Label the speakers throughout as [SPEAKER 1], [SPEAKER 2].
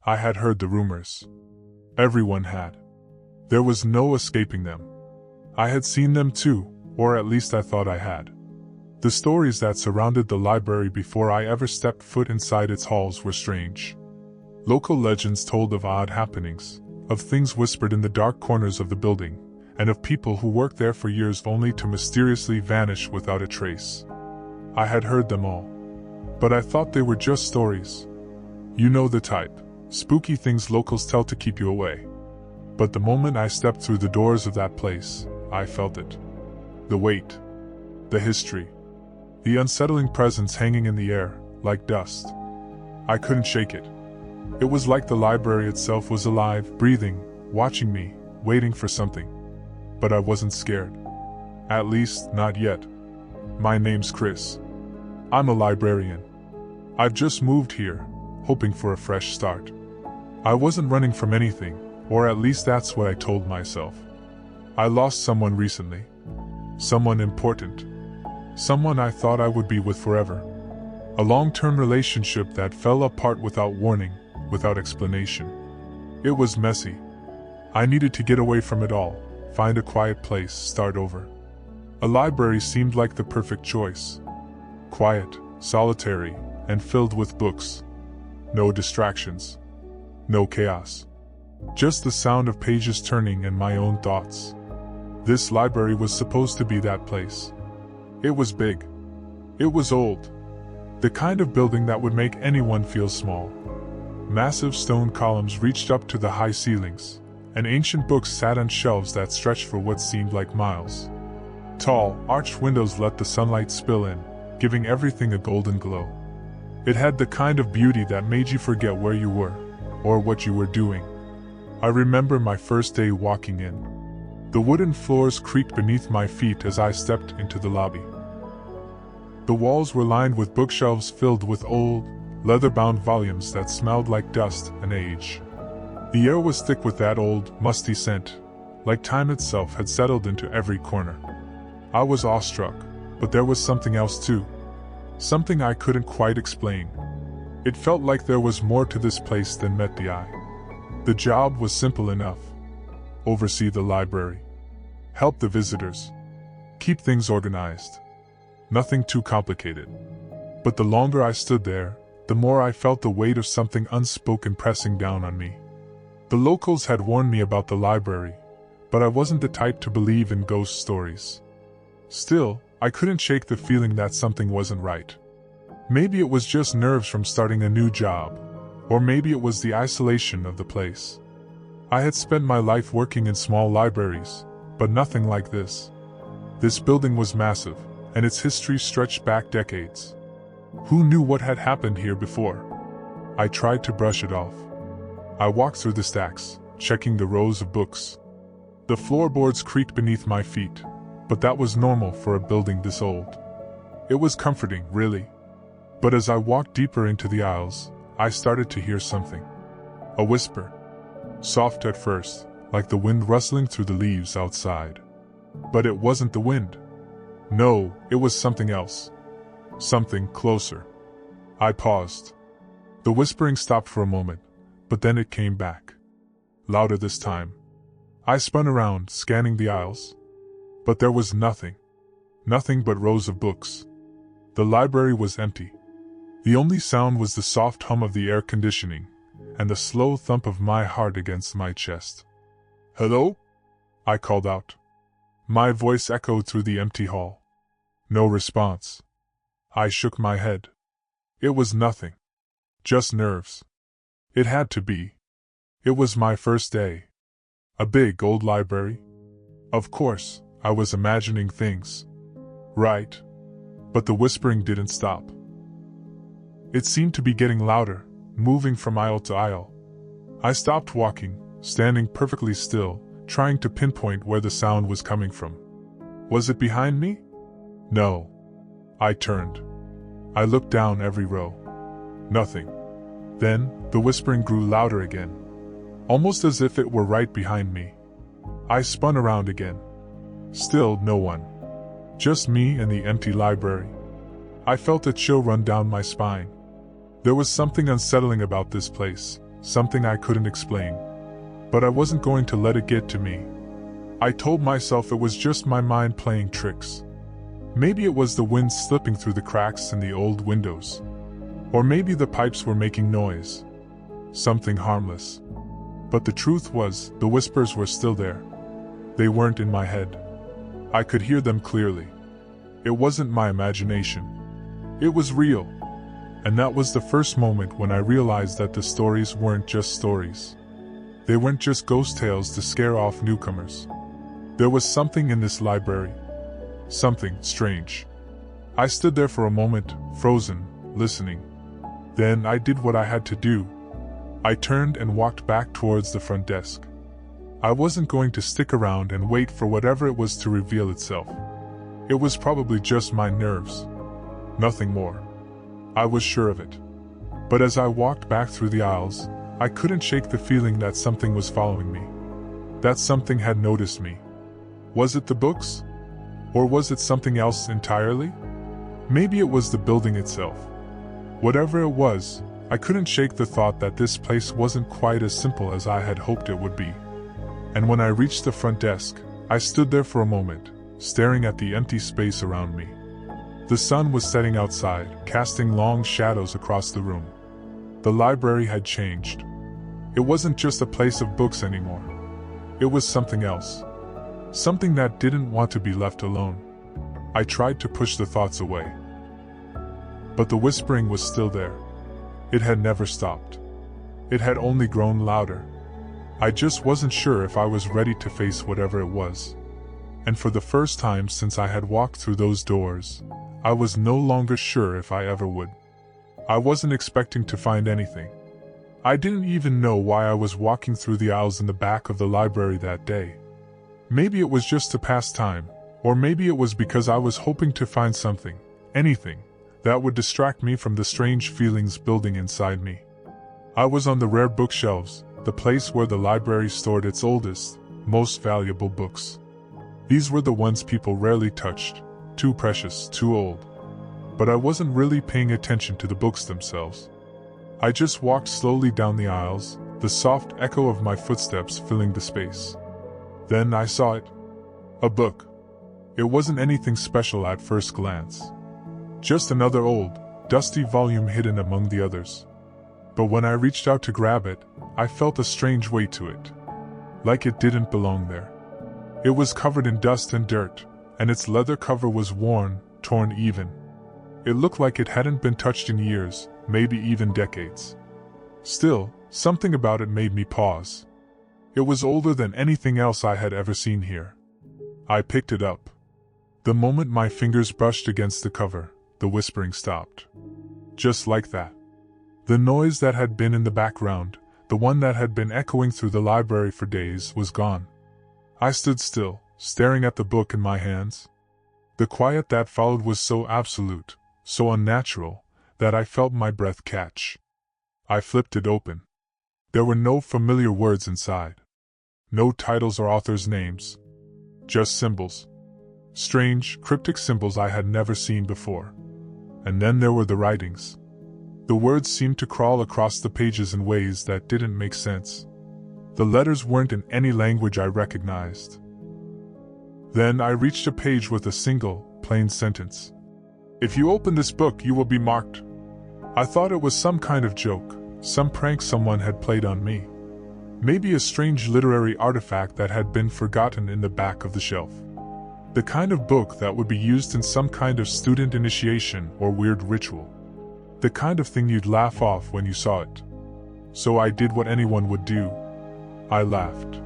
[SPEAKER 1] I had heard the rumors. Everyone had. There was no escaping them. I had seen them too, or at least I thought I had. The stories that surrounded the library before I ever stepped foot inside its halls were strange. Local legends told of odd happenings, of things whispered in the dark corners of the building, and of people who worked there for years only to mysteriously vanish without a trace. I had heard them all. But I thought they were just stories. You know the type. Spooky things locals tell to keep you away. But the moment I stepped through the doors of that place, I felt it. The weight. The history. The unsettling presence hanging in the air, like dust. I couldn't shake it. It was like the library itself was alive, breathing, watching me, waiting for something. But I wasn't scared. At least, not yet. My name's Chris. I'm a librarian. I've just moved here, hoping for a fresh start. I wasn't running from anything, or at least that's what I told myself. I lost someone recently. Someone important. Someone I thought I would be with forever. A long-term relationship that fell apart without warning, without explanation. It was messy. I needed to get away from it all, find a quiet place, start over. A library seemed like the perfect choice. Quiet, solitary, and filled with books. No distractions. No chaos. Just the sound of pages turning and my own thoughts. This library was supposed to be that place. It was big. It was old. The kind of building that would make anyone feel small. Massive stone columns reached up to the high ceilings, and ancient books sat on shelves that stretched for what seemed like miles. Tall, arched windows let the sunlight spill in, giving everything a golden glow. It had the kind of beauty that made you forget where you were, or what you were doing. I remember my first day walking in. The wooden floors creaked beneath my feet as I stepped into the lobby. The walls were lined with bookshelves filled with old, leather-bound volumes that smelled like dust and age. The air was thick with that old, musty scent, like time itself had settled into every corner. I was awestruck, but there was something else too. Something I couldn't quite explain. It felt like there was more to this place than met the eye. The job was simple enough. Oversee the library. Help the visitors. Keep things organized. Nothing too complicated. But the longer I stood there, the more I felt the weight of something unspoken pressing down on me. The locals had warned me about the library, but I wasn't the type to believe in ghost stories. Still, I couldn't shake the feeling that something wasn't right. Maybe it was just nerves from starting a new job, or maybe it was the isolation of the place. I had spent my life working in small libraries, but nothing like this. This building was massive, and its history stretched back decades. Who knew what had happened here before? I tried to brush it off. I walked through the stacks, checking the rows of books. The floorboards creaked beneath my feet, but that was normal for a building this old. It was comforting, really. But as I walked deeper into the aisles, I started to hear something. A whisper. Soft at first, like the wind rustling through the leaves outside. But it wasn't the wind. No, it was something else. Something closer. I paused. The whispering stopped for a moment, but then it came back. Louder this time. I spun around, scanning the aisles. But there was nothing. Nothing but rows of books. The library was empty. The only sound was the soft hum of the air conditioning, and the slow thump of my heart against my chest. "Hello?" I called out. My voice echoed through the empty hall. No response. I shook my head. It was nothing. Just nerves. It had to be. It was my first day. A big old library. Of course, I was imagining things. Right. But the whispering didn't stop. It seemed to be getting louder, moving from aisle to aisle. I stopped walking, standing perfectly still, trying to pinpoint where the sound was coming from. Was it behind me? No. I turned. I looked down every row. Nothing. Then, the whispering grew louder again, almost as if it were right behind me. I spun around again. Still no one. Just me and the empty library. I felt a chill run down my spine. There was something unsettling about this place, something I couldn't explain. But I wasn't going to let it get to me. I told myself it was just my mind playing tricks. Maybe it was the wind slipping through the cracks in the old windows. Or maybe the pipes were making noise. Something harmless. But the truth was, the whispers were still there. They weren't in my head. I could hear them clearly. It wasn't my imagination. It was real. And that was the first moment when I realized that the stories weren't just stories. They weren't just ghost tales to scare off newcomers. There was something in this library. Something strange. I stood there for a moment, frozen, listening. Then I did what I had to do. I turned and walked back towards the front desk. I wasn't going to stick around and wait for whatever it was to reveal itself. It was probably just my nerves. Nothing more. I was sure of it. But as I walked back through the aisles, I couldn't shake the feeling that something was following me. That something had noticed me. Was it the books? Or was it something else entirely? Maybe it was the building itself. Whatever it was, I couldn't shake the thought that this place wasn't quite as simple as I had hoped it would be. And when I reached the front desk, I stood there for a moment, staring at the empty space around me. The sun was setting outside, casting long shadows across the room. The library had changed. It wasn't just a place of books anymore. It was something else. Something that didn't want to be left alone. I tried to push the thoughts away. But the whispering was still there. It had never stopped. It had only grown louder. I just wasn't sure if I was ready to face whatever it was. And for the first time since I had walked through those doors, I was no longer sure if I ever would. I wasn't expecting to find anything. I didn't even know why I was walking through the aisles in the back of the library that day. Maybe it was just to pass time, or maybe it was because I was hoping to find something, anything, that would distract me from the strange feelings building inside me. I was on the rare bookshelves, the place where the library stored its oldest, most valuable books. These were the ones people rarely touched, too precious, too old. But I wasn't really paying attention to the books themselves. I just walked slowly down the aisles, the soft echo of my footsteps filling the space. Then I saw it. A book. It wasn't anything special at first glance. Just another old, dusty volume hidden among the others. But when I reached out to grab it, I felt a strange weight to it. Like it didn't belong there. It was covered in dust and dirt, and its leather cover was worn, torn even. It looked like it hadn't been touched in years, maybe even decades. Still, something about it made me pause. It was older than anything else I had ever seen here. I picked it up. The moment my fingers brushed against the cover, the whispering stopped. Just like that. The noise that had been in the background, the one that had been echoing through the library for days, was gone. I stood still, staring at the book in my hands. The quiet that followed was so absolute, so unnatural, that I felt my breath catch. I flipped it open. There were no familiar words inside. No titles or authors' names. Just symbols. Strange, cryptic symbols I had never seen before. And then there were the writings. The words seemed to crawl across the pages in ways that didn't make sense. The letters weren't in any language I recognized. Then I reached a page with a single, plain sentence. "If you open this book, you will be marked." I thought it was some kind of joke, some prank someone had played on me. Maybe a strange literary artifact that had been forgotten in the back of the shelf. The kind of book that would be used in some kind of student initiation or weird ritual. The kind of thing you'd laugh off when you saw it. So I did what anyone would do. I laughed.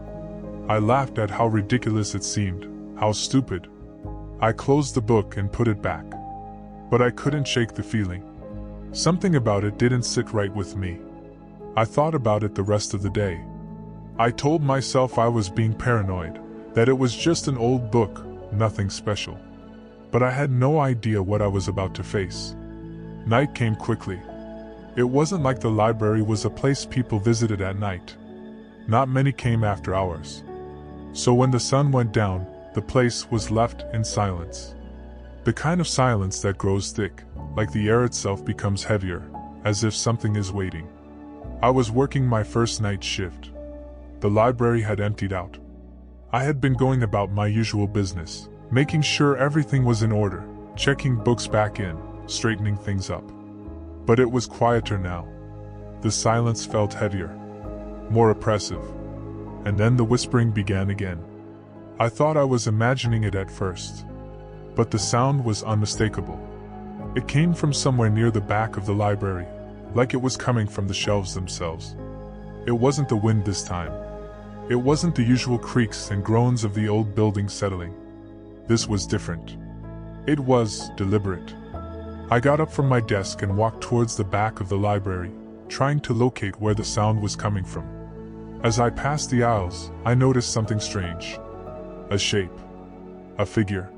[SPEAKER 1] I laughed at how ridiculous it seemed, how stupid. I closed the book and put it back. But I couldn't shake the feeling. Something about it didn't sit right with me. I thought about it the rest of the day. I told myself I was being paranoid, that it was just an old book, nothing special. But I had no idea what I was about to face. Night came quickly. It wasn't like the library was a place people visited at night. Not many came after hours. So when the sun went down, the place was left in silence. The kind of silence that grows thick, like the air itself becomes heavier, as if something is waiting. I was working my first night shift. The library had emptied out. I had been going about my usual business, making sure everything was in order, checking books back in, straightening things up. But it was quieter now. The silence felt heavier, more oppressive. And then the whispering began again. I thought I was imagining it at first, but the sound was unmistakable. It came from somewhere near the back of the library, like it was coming from the shelves themselves. It wasn't the wind this time. It wasn't the usual creaks and groans of the old building settling. This was different. It was deliberate. I got up from my desk and walked towards the back of the library, trying to locate where the sound was coming from. As I passed the aisles, I noticed something strange. A shape. A figure.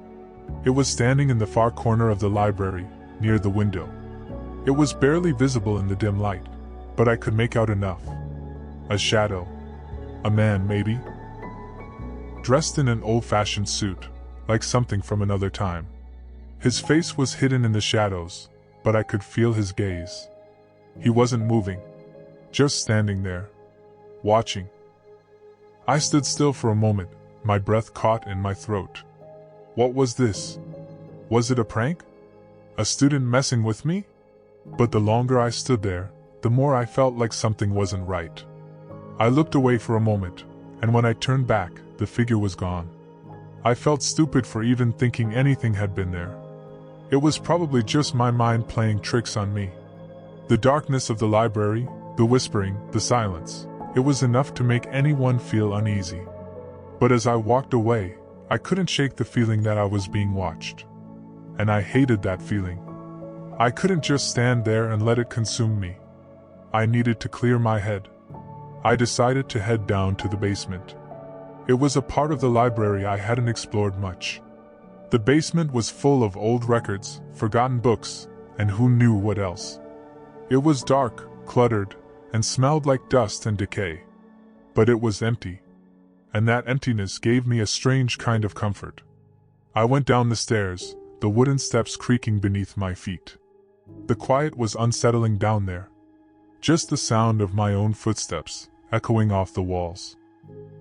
[SPEAKER 1] It was standing in the far corner of the library, near the window. It was barely visible in the dim light, but I could make out enough. A shadow. A man, maybe? Dressed in an old-fashioned suit, like something from another time. His face was hidden in the shadows, but I could feel his gaze. He wasn't moving, just standing there, watching. I stood still for a moment, my breath caught in my throat. What was this? Was it a prank? A student messing with me? But the longer I stood there, the more I felt like something wasn't right. I looked away for a moment, and when I turned back, the figure was gone. I felt stupid for even thinking anything had been there. It was probably just my mind playing tricks on me. The darkness of the library, the whispering, the silence, it was enough to make anyone feel uneasy. But as I walked away, I couldn't shake the feeling that I was being watched. And I hated that feeling. I couldn't just stand there and let it consume me. I needed to clear my head. I decided to head down to the basement. It was a part of the library I hadn't explored much. The basement was full of old records, forgotten books, and who knew what else. It was dark, cluttered, and smelled like dust and decay. But it was empty. And that emptiness gave me a strange kind of comfort. I went down the stairs, the wooden steps creaking beneath my feet. The quiet was unsettling down there. Just the sound of my own footsteps, echoing off the walls.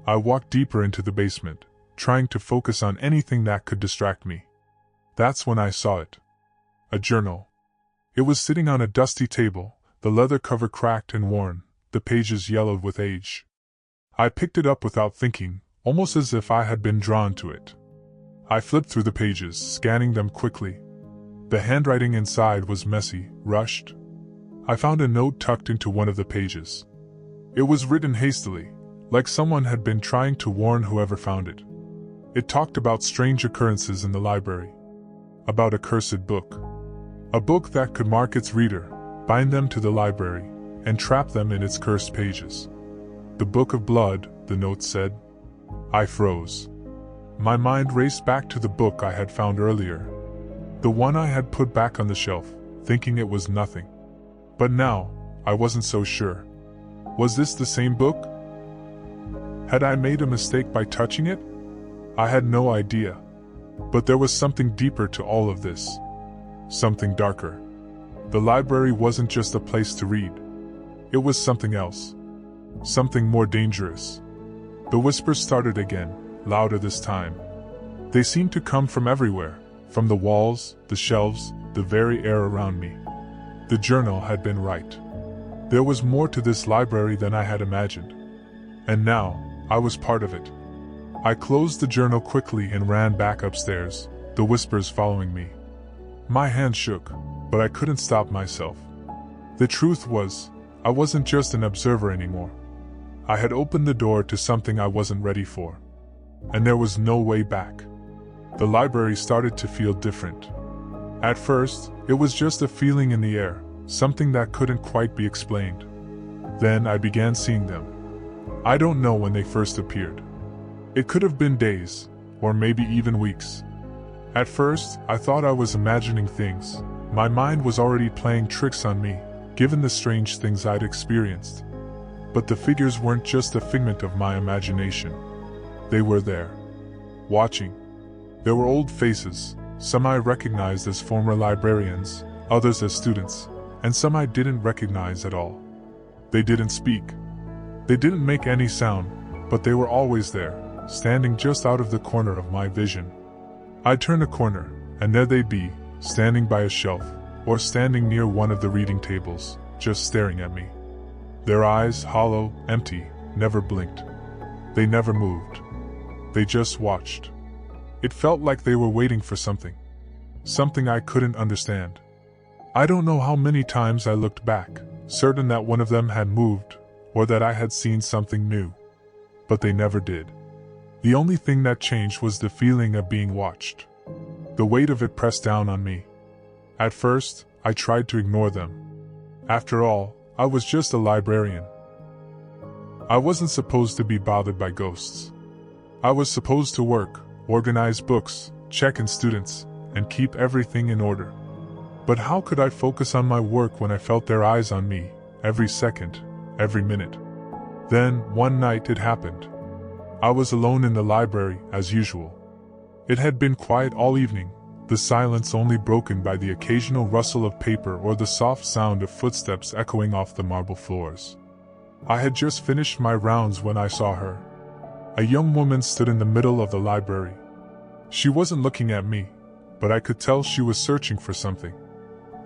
[SPEAKER 1] I walked deeper into the basement, trying to focus on anything that could distract me. That's when I saw it. A journal. It was sitting on a dusty table, the leather cover cracked and worn, the pages yellowed with age. I picked it up without thinking, almost as if I had been drawn to it. I flipped through the pages, scanning them quickly. The handwriting inside was messy, rushed. I found a note tucked into one of the pages. It was written hastily, like someone had been trying to warn whoever found it. It talked about strange occurrences in the library. About a cursed book. A book that could mark its reader, bind them to the library, and trap them in its cursed pages. The Book of Blood, the note said. I froze. My mind raced back to the book I had found earlier. The one I had put back on the shelf, thinking it was nothing. But now, I wasn't so sure. Was this the same book? Had I made a mistake by touching it? I had no idea. But there was something deeper to all of this. Something darker. The library wasn't just a place to read. It was something else. Something more dangerous. The whispers started again, louder this time. They seemed to come from everywhere, from the walls, the shelves, the very air around me. The journal had been right. There was more to this library than I had imagined. And now, I was part of it. I closed the journal quickly and ran back upstairs, the whispers following me. My hand shook, but I couldn't stop myself. The truth was, I wasn't just an observer anymore. I had opened the door to something I wasn't ready for. And there was no way back. The library started to feel different. At first, it was just a feeling in the air, something that couldn't quite be explained. Then I began seeing them. I don't know when they first appeared. It could have been days, or maybe even weeks. At first, I thought I was imagining things. My mind was already playing tricks on me, given the strange things I'd experienced. But the figures weren't just a figment of my imagination. They were there, watching. There were old faces, some I recognized as former librarians, others as students, and some I didn't recognize at all. They didn't speak. They didn't make any sound, but they were always there, standing just out of the corner of my vision. I'd turn a corner, and there they'd be, standing by a shelf, or standing near one of the reading tables, just staring at me. Their eyes, hollow, empty, never blinked. They never moved. They just watched. It felt like they were waiting for something. Something I couldn't understand. I don't know how many times I looked back, certain that one of them had moved, or that I had seen something new. But they never did. The only thing that changed was the feeling of being watched. The weight of it pressed down on me. At first, I tried to ignore them. After all, I was just a librarian. I wasn't supposed to be bothered by ghosts. I was supposed to work, organize books, check in students, and keep everything in order. But how could I focus on my work when I felt their eyes on me, every second, every minute? Then, one night it happened. I was alone in the library, as usual. It had been quiet all evening, the silence only broken by the occasional rustle of paper or the soft sound of footsteps echoing off the marble floors. I had just finished my rounds when I saw her. A young woman stood in the middle of the library. She wasn't looking at me, but I could tell she was searching for something.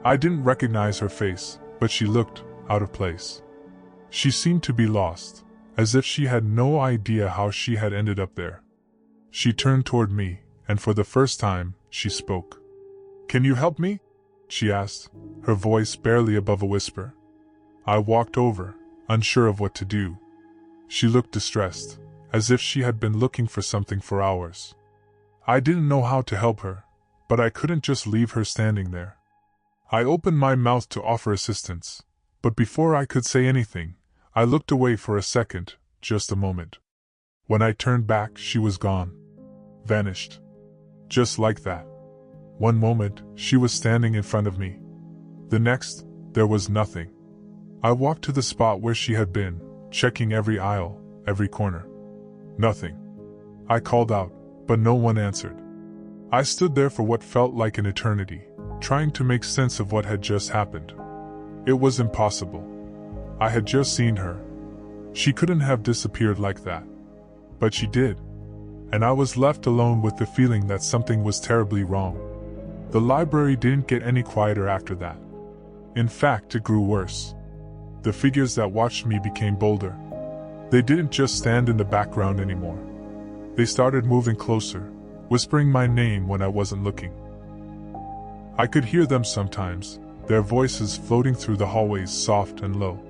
[SPEAKER 1] I didn't recognize her face, but she looked out of place. She seemed to be lost, as if she had no idea how she had ended up there. She turned toward me, and for the first time, she spoke. "Can you help me?" she asked, her voice barely above a whisper. I walked over, unsure of what to do. She looked distressed, as if she had been looking for something for hours. I didn't know how to help her, but I couldn't just leave her standing there. I opened my mouth to offer assistance, but before I could say anything, I looked away for a second, just a moment. When I turned back, she was gone. Vanished. Just like that. One moment, she was standing in front of me. The next, there was nothing. I walked to the spot where she had been, checking every aisle, every corner. Nothing. I called out, but no one answered. I stood there for what felt like an eternity, trying to make sense of what had just happened. It was impossible. I had just seen her. She couldn't have disappeared like that. But she did. And I was left alone with the feeling that something was terribly wrong. The library didn't get any quieter after that. In fact, it grew worse. The figures that watched me became bolder. They didn't just stand in the background anymore. They started moving closer, whispering my name when I wasn't looking. I could hear them sometimes, their voices floating through the hallways soft and low.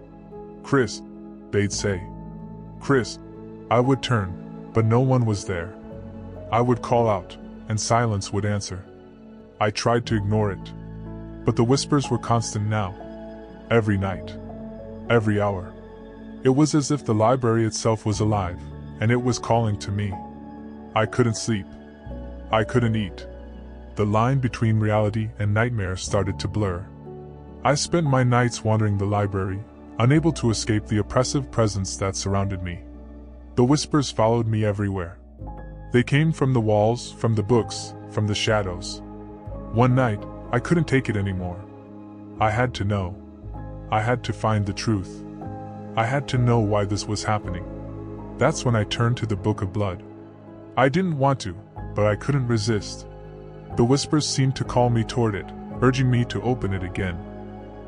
[SPEAKER 1] "Chris," they'd say. "Chris." I would turn, but no one was there. I would call out, and silence would answer. I tried to ignore it. But the whispers were constant now. Every night. Every hour. It was as if the library itself was alive, and it was calling to me. I couldn't sleep. I couldn't eat. The line between reality and nightmare started to blur. I spent my nights wandering the library, unable to escape the oppressive presence that surrounded me. The whispers followed me everywhere. They came from the walls, from the books, from the shadows. One night, I couldn't take it anymore. I had to know. I had to find the truth. I had to know why this was happening. That's when I turned to the Book of Blood. I didn't want to, but I couldn't resist. The whispers seemed to call me toward it, urging me to open it again.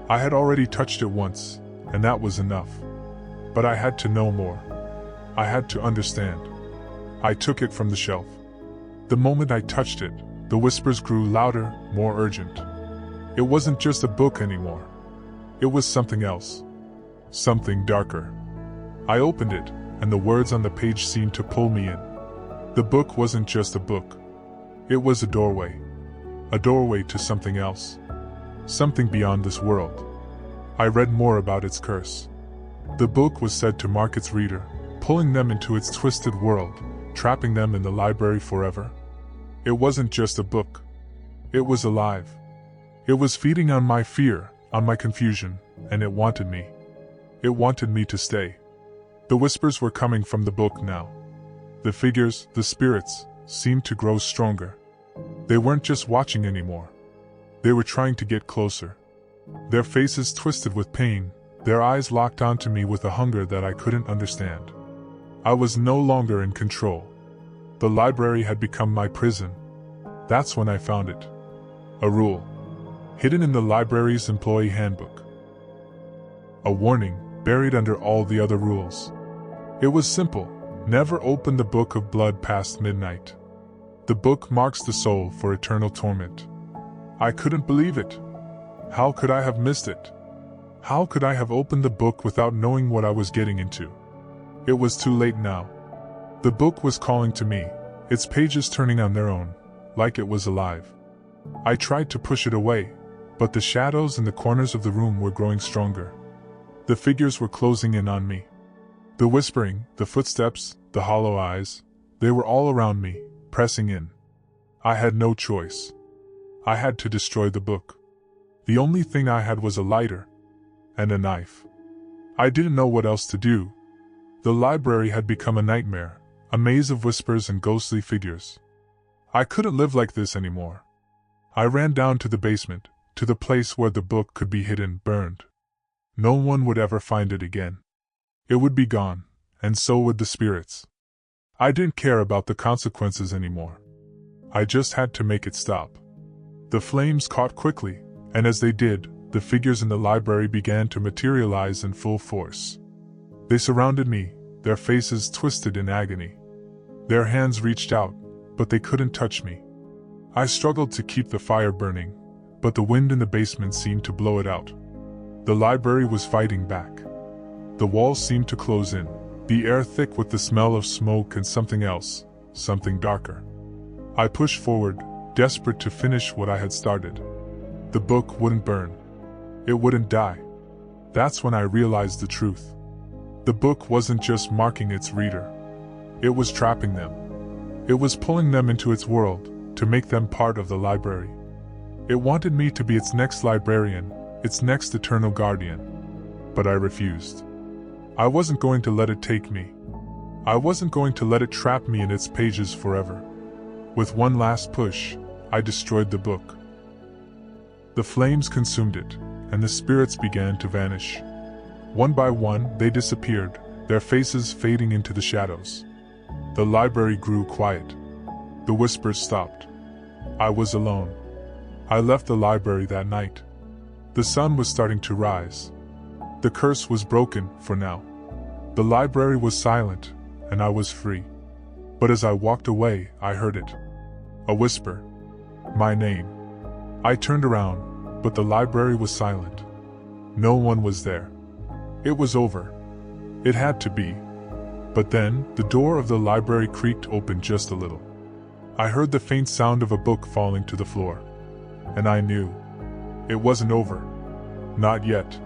[SPEAKER 1] I had already touched it once, and that was enough. But I had to know more. I had to understand. I took it from the shelf. The moment I touched it, the whispers grew louder, more urgent. It wasn't just a book anymore. It was something else. Something darker. I opened it, and the words on the page seemed to pull me in. The book wasn't just a book. It was a doorway. A doorway to something else. Something beyond this world. I read more about its curse. The book was said to mark its reader, pulling them into its twisted world, trapping them in the library forever. It wasn't just a book. It was alive. It was feeding on my fear, on my confusion, and it wanted me. It wanted me to stay. The whispers were coming from the book now. The figures, the spirits, seemed to grow stronger. They weren't just watching anymore. They were trying to get closer. Their faces twisted with pain, Their eyes locked onto me with a hunger that I couldn't understand. I was no longer in control. The library had become my prison. That's when I found it. A rule. Hidden in the library's employee handbook. A warning, buried under all the other rules. It was simple. Never open the book of blood past midnight. The book marks the soul for eternal torment. I couldn't believe it. How could I have missed it? How could I have opened the book without knowing what I was getting into? It was too late now. The book was calling to me, its pages turning on their own, like it was alive. I tried to push it away, but the shadows in the corners of the room were growing stronger. The figures were closing in on me. The whispering, the footsteps, the hollow eyes, they were all around me, pressing in. I had no choice. I had to destroy the book. The only thing I had was a lighter and a knife. I didn't know what else to do. The library had become a nightmare, a maze of whispers and ghostly figures. I couldn't live like this anymore. I ran down to the basement, to the place where the book could be hidden, burned. No one would ever find it again. It would be gone, and so would the spirits. I didn't care about the consequences anymore. I just had to make it stop. The flames caught quickly, and as they did, the figures in the library began to materialize in full force. They surrounded me, their faces twisted in agony. Their hands reached out, but they couldn't touch me. I struggled to keep the fire burning, but the wind in the basement seemed to blow it out. The library was fighting back. The walls seemed to close in, the air thick with the smell of smoke and something else, something darker. I pushed forward, desperate to finish what I had started. The book wouldn't burn. It wouldn't die. That's when I realized the truth. The book wasn't just marking its reader. It was trapping them. It was pulling them into its world, to make them part of the library. It wanted me to be its next librarian, its next eternal guardian. But I refused. I wasn't going to let it take me. I wasn't going to let it trap me in its pages forever. With one last push, I destroyed the book. The flames consumed it, and the spirits began to vanish. One by one, they disappeared, their faces fading into the shadows. The library grew quiet. The whispers stopped. I was alone. I left the library that night. The sun was starting to rise. The curse was broken, for now. The library was silent, and I was free. But as I walked away, I heard it. A whisper. My name. I turned around, but the library was silent. No one was there. It was over. It had to be. But then, the door of the library creaked open just a little. I heard the faint sound of a book falling to the floor. And I knew. It wasn't over. Not yet.